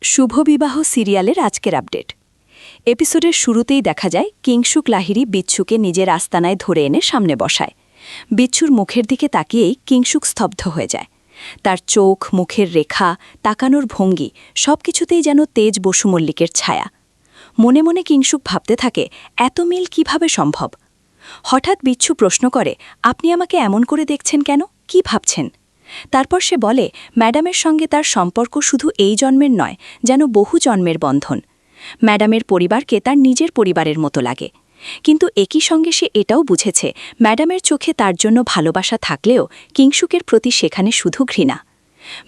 শুভবিবাহ সিরিয়ালের আজকের আপডেট। এপিসোডের শুরুতেই দেখা যায় কিংশুক লাহিড়ী বিচ্ছুকে নিজের আস্তানায় ধরে এনে সামনে বসায়। বিচ্ছুর মুখের দিকে তাকিয়েই কিংশুক স্তব্ধ হয়ে যায়। তার চোখ, মুখের রেখা, তাকানোর ভঙ্গি সবকিছুতেই যেন তেজ বসু মল্লিকের ছায়া। মনে মনে কিংশুক ভাবতে থাকে, এত মিল কিভাবে সম্ভব। হঠাৎ বিচ্ছু প্রশ্ন করে, আপনি আমাকে এমন করে দেখছেন কেন, কি ভাবছেন? তারপর সে বলে, ম্যাডামের সঙ্গে তার সম্পর্ক শুধু এই জন্মের নয়, যেন বহু জন্মের বন্ধন। ম্যাডামের পরিবারকে তার নিজের পরিবারের মতো লাগে। কিন্তু একই সঙ্গে সে এটাও বুঝেছে, ম্যাডামের চোখে তার জন্য ভালোবাসা থাকলেও কিংশুকের প্রতি সেখানে শুধু ঘৃণা।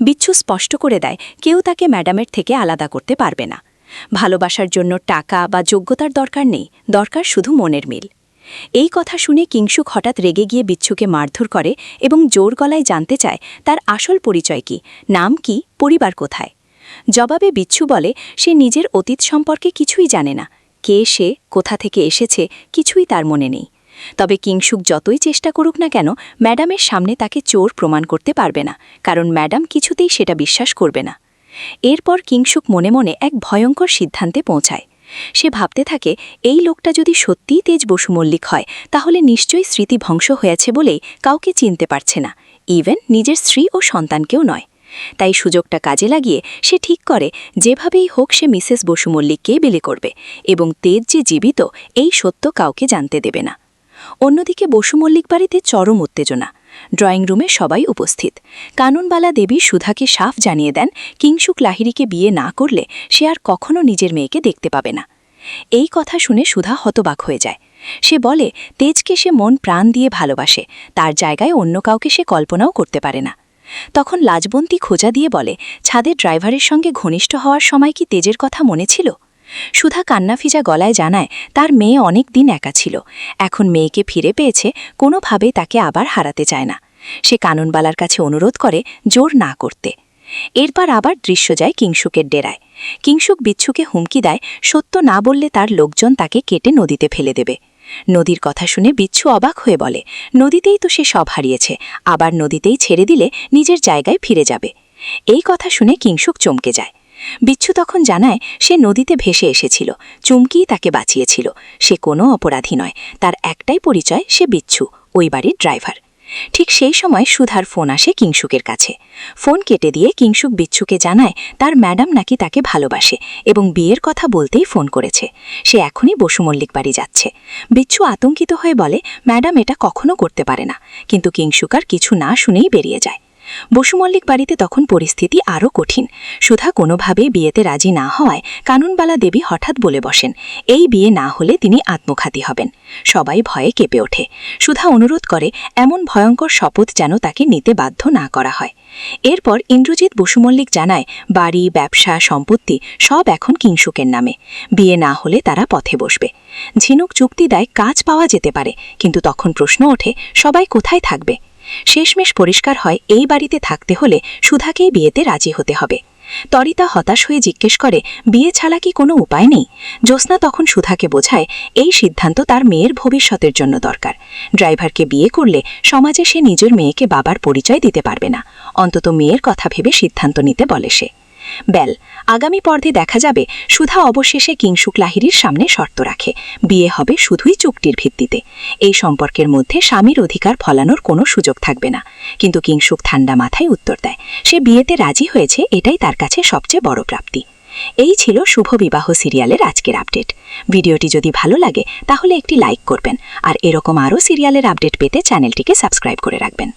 বিচ্ছু স্পষ্ট করে দেয়, কেউ তাকে ম্যাডামের থেকে আলাদা করতে পারবে না। ভালোবাসার জন্য টাকা বা যোগ্যতার দরকার নেই, দরকার শুধু মনের মিল। এই কথা শুনে কিংশুক হঠাৎ রেগে গিয়ে বিচ্ছুকে মারধর করে এবং জোর গলায় জানতে চায় তার আসল পরিচয় কি, নাম কি, পরিবার কোথায়। জবাবে বিচ্ছু বলে, সে নিজের অতীত সম্পর্কে কিছুই জানে না। কে সে, কোথা থেকে এসেছে, কিছুই তার মনে নেই। তবে কিংশুক যতই চেষ্টা করুক না কেন, ম্যাডামের সামনে তাকে চোর প্রমাণ করতে পারবে না, কারণ ম্যাডাম কিছুতেই সেটা বিশ্বাস করবে না। এরপর কিংশুক মনে মনে এক ভয়ঙ্কর সিদ্ধান্তে পৌঁছায়। সে ভাবতে থাকে, এই লোকটা যদি সত্যিই তেজ বসু মল্লিক হয়, তাহলে নিশ্চয়ই স্মৃতি ধ্বংস হয়েছে বলেই কাউকে চিনতে পারছে না, ইভেন নিজের স্ত্রী ও সন্তানকেও নয়। তাই সুযোগটা কাজে লাগিয়ে সে ঠিক করে, যেভাবেই হোক সে মিসেস বসু মল্লিককে বিলি করবে এবং তেজ যে জীবিত এই সত্য কাউকে জানতে দেবে না। অন্যদিকে বসু মল্লিক বাড়িতে চরম উত্তেজনা। ড্রয়িং রুমে সবাই উপস্থিত। কানুনবালা দেবী সুধাকে সাফ জানিয়ে দেন, কিংশুক লাহিড়ীকে বিয়ে না করলে সে আর কখনো নিজের মেয়েকে দেখতে পাবে না। এই কথা শুনে সুধা হতবাক হয়ে যায়। সে বলে, তেজকে সে মন প্রাণ দিয়ে ভালোবাসে, তার জায়গায় অন্য কাউকে সে কল্পনাও করতে পারে না। তখন লাজবন্তী খোঁজা দিয়ে বলে, ছাদের ড্রাইভারের সঙ্গে ঘনিষ্ঠ হওয়ার সময় কি তেজের কথা মনে ছিল? সুধা কান্নাফিজা গলায় জানায়, তার মেয়ে অনেক দিন একা ছিল, এখন মেয়েকে ফিরে পেয়েছে, কোনোভাবেই তাকে আবার হারাতে চায় না। সে কানুনবালার কাছে অনুরোধ করে জোর না করতে। এরপর আবার দৃশ্য যায় কিংশুকের ডেরায়। কিংশুক বিচ্ছুকে হুমকি দেয়, সত্য না বললে তার লোকজন তাকে কেটে নদীতে ফেলে দেবে। নদীর কথা শুনে বিচ্ছু অবাক হয়ে বলে, নদীতেই তো সে সব হারিয়েছে, আবার নদীতেই ছেড়ে দিলে নিজের জায়গায় ফিরে যাবে। এই কথা শুনে কিংশুক চমকে যায়। বিচ্ছু তখন জানায়, সে নদীতে ভেসে এসেছিল, চুমকিই তাকে বাঁচিয়েছিল। সে কোনো অপরাধী নয়, তার একটাই পরিচয়, সে বিচ্ছু, ওই বাড়ির ড্রাইভার। ঠিক সেই সময় সুধার ফোন আসে কিংশুকের কাছে। ফোন কেটে দিয়ে কিংশুক বিচ্ছুকে জানায়, তার ম্যাডাম নাকি তাকে ভালোবাসে এবং বিয়ের কথা বলতেই ফোন করেছে। সে এখনই বসু মল্লিক বাড়ি যাচ্ছে। বিচ্ছু আতঙ্কিত হয়ে বলে, ম্যাডাম এটা কখনো করতে পারে না। কিন্তু কিংশুক আর কিছু না শুনেই বেরিয়ে যায়। বসু মল্লিক বাড়িতে তখন পরিস্থিতি আরও কঠিন। সুধা কোনোভাবেই বিয়েতে রাজি না হওয়ায় কানুনবালা দেবী হঠাৎ বলে বসেন, এই বিয়ে না হলে তিনি আত্মঘাতী হবেন। সবাই ভয়ে কেঁপে ওঠে। সুধা অনুরোধ করে, এমন ভয়ঙ্কর শপথ যেন তাকে নিতে বাধ্য না করা হয়। এরপর ইন্দ্রজিৎ বসু মল্লিক জানায়, বাড়ি, ব্যবসা, সম্পত্তি সব এখন কিংশুকের নামে। বিয়ে না হলে তারা পথে বসবে। ঝিনুক যুক্তি দেয়, কাজ পাওয়া যেতে পারে, কিন্তু তখন প্রশ্ন ওঠে, সবাই কোথায় থাকবে? শেষমেশ পরিষ্কার হয়, এই বাড়িতে থাকতে হলে সুধাকেই বিয়েতে রাজি হতে হবে। তরিতা হতাশ হয়ে জিজ্ঞেস করে, বিয়ে ছাড়া কি কোনো উপায় নেই? জ্যোৎস্না তখন সুধাকে বোঝায়, এই সিদ্ধান্ত তার মেয়ের ভবিষ্যতের জন্য দরকার। ড্রাইভারকে বিয়ে করলে সমাজে সে নিজের মেয়েকে বাবার পরিচয় দিতে পারবে না, অন্তত মেয়ের কথা ভেবে সিদ্ধান্ত নিতে বলে সে। আগামী পর্বে দেখা যাবে সুধা অবশেষে কিংশুক লাহিড়ীর সামনে শর্ত রাখে, বিয়ে হবে শুধুই চুক্তির ভিত্তিতে। এই সম্পর্কের মধ্যে স্বামীর অধিকার ফলানোর কোনো সুযোগ থাকবে না। কিন্তু কিংশুক ঠান্ডা মাথায় উত্তর দেয়, সে বিয়েতে রাজি হয়েছে, এটাই তার কাছে সবচেয়ে বড় প্রাপ্তি। এই ছিল শুভ বিবাহ সিরিয়ালের আজকের আপডেট। ভিডিওটি যদি ভালো লাগে তাহলে একটি লাইক করবেন, আর এরকম আরও সিরিয়ালের আপডেট পেতে চ্যানেলটিকে সাবস্ক্রাইব করে রাখবেন।